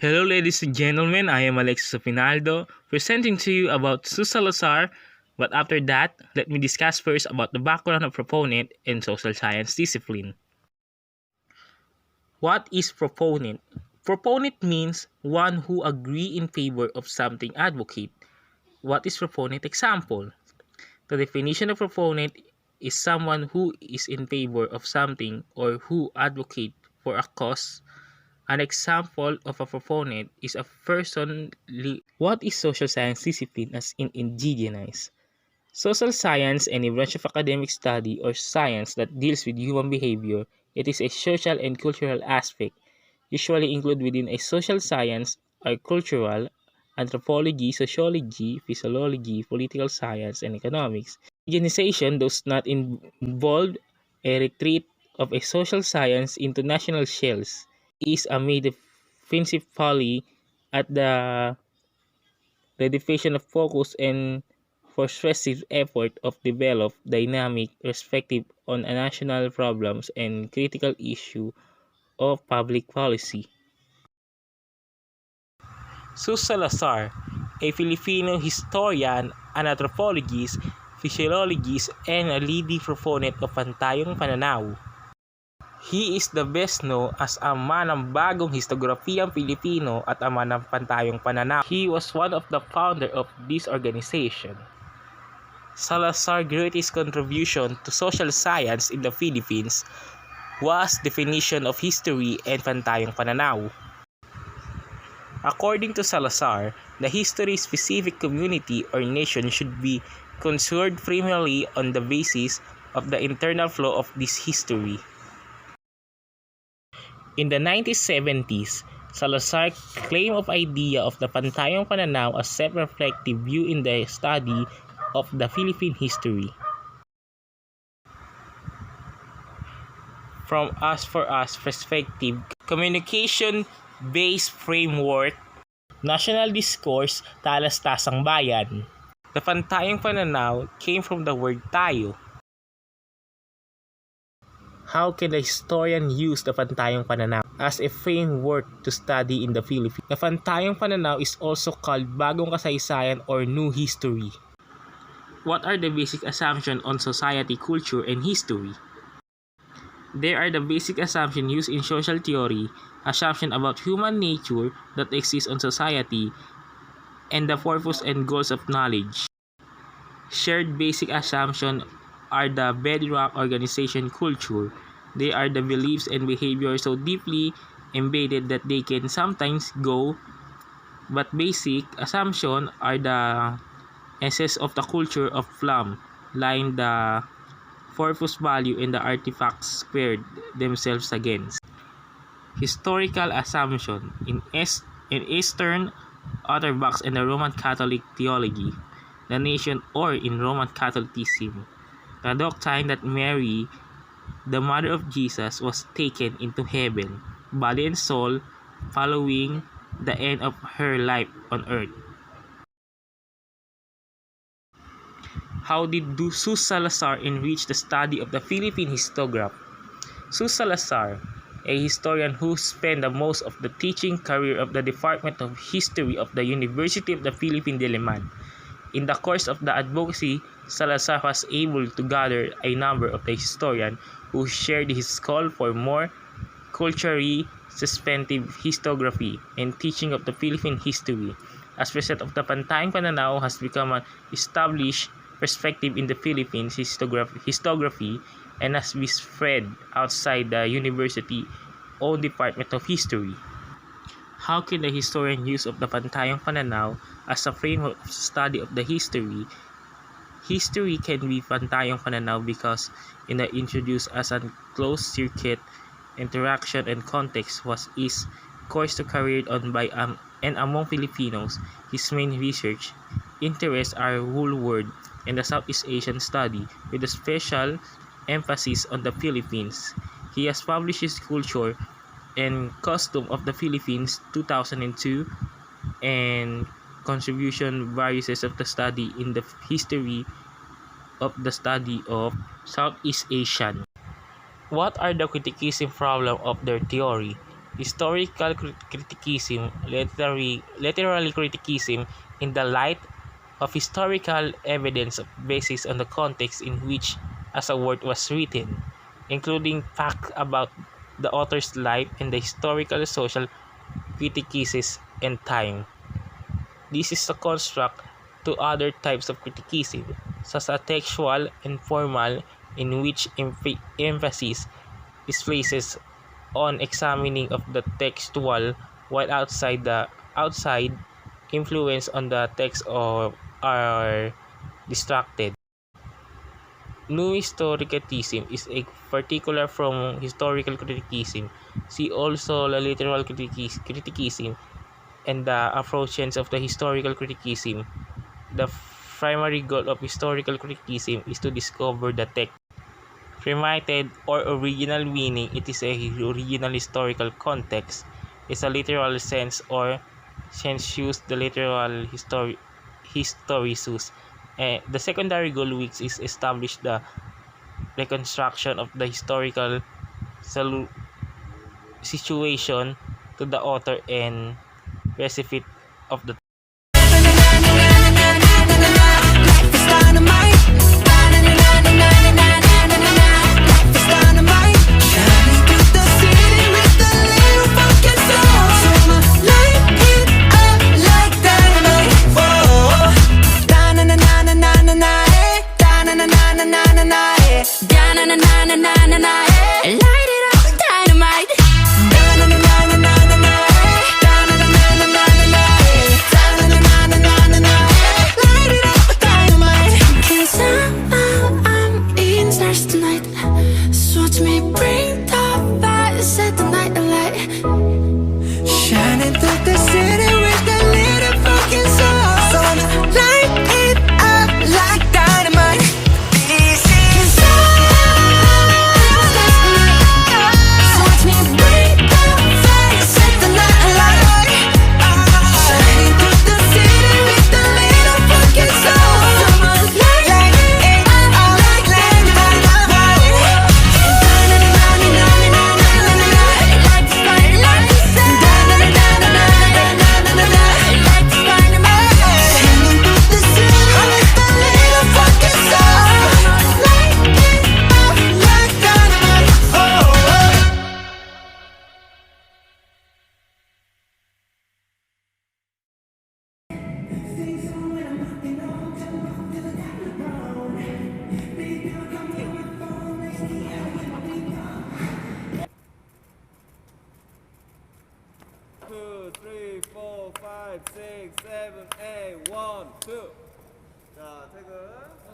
Hello ladies and gentlemen, I am Alexis Opinaldo, presenting to you about Zeus Salazar, but after that, let me discuss first about the background of proponent and social science discipline. What is proponent? Proponent means one who agree in favor of something advocate. What is proponent example? The definition of proponent is someone who is in favor of something or who advocate for a cause. An example of a proponent is a person. What is social science discipline as in indigenous? Social science, any branch of academic study or science that deals with human behavior, it is a social and cultural aspect, usually included within a social science are cultural, anthropology, sociology, physiology, political science, and economics. Indigenization does not involve a retreat of a social science into national shells. Is made principally at the redefinition of focus and persuasive effort of develop dynamic perspective on a national problems and critical issue of public policy. Zeus Salazar, a Filipino historian, an anthropologist, physiologist, and a leading proponent of pantayong pananaw. He is the best known as a manambagong historiografiyang Pilipino at ama ng pantayong pananaw. He was one of the founder of this organization. Salazar's greatest contribution to social science in the Philippines was definition of history and pantayong pananaw. According to Salazar, the history-specific community or nation should be considered primarily on the basis of the internal flow of this history. In the 1970s, Salazar claimed of idea of the pantayong pananaw as self-reflective view in the study of the Philippine history. From us for us perspective, communication-based framework, national discourse, talastasang bayan. The pantayong pananaw came from the word tayo. How can the historian use the pantayong pananaw as a framework to study in the Philippines? The pantayong pananaw is also called bagong kasaysayan or new history. What are the basic assumptions on society, culture, and history? There are the basic assumptions used in social theory, assumptions about human nature that exists on society, and the purpose and goals of knowledge. Shared basic assumptions are the bedrock organization culture. They are the beliefs and behaviors so deeply embedded that they can sometimes go, but basic assumptions are the essence of the culture of plum, line the purpose value and the artifacts squared themselves against. Historical assumption in Eastern Orthodox and the Roman Catholic theology, the nation or in Roman Catholicism, the doctrine that Mary, the mother of Jesus, was taken into heaven, body and soul, following the end of her life on earth. How did Zeus Salazar enrich the study of the Philippine historiography? Zeus Salazar, a historian who spent the most of the teaching career of the Department of History of the University of the Philippines, Diliman. In the course of the advocacy, Salazar was able to gather a number of the historians who shared his call for more culturally suspensive historiography and teaching of the Philippine history. As result of the pantayong pananaw has become an established perspective in the Philippines historiography and has been spread outside the university own department of history. How can the historian use of the pantayong pananaw as a framework of study of the history? History can be pantayong pananaw because it is introduced as a closed circuit interaction and context was is course to carried on by and among Filipinos. His main research interests are whole world and the Southeast Asian study with a special emphasis on the Philippines. He has published his culture and custom of the Philippines 2002 and contribution various of the study in the history of the study of Southeast Asian. What are the criticism problem of their theory? Historical criticism, literary criticism in the light of historical evidence based on the context in which as a work was written, including facts about the author's life and the historical social criticism and time. This is a construct to other types of criticism, such as textual and formal, in which emphasis is placed on examining of the textual, while outside influence on the text are distracted. New historicism is a particular from historical criticism. See also the literal criticism and the approaches of the historical criticism. The primary goal of historical criticism is to discover the text primited or original meaning. It is a original historical context. It's a literal sense or sensus, the literal historicus. The secondary goal, which is establish the reconstruction of the historical situation to the author and recipient of the Two, three, four, five, six, seven, eight, one, two. 자, 태그.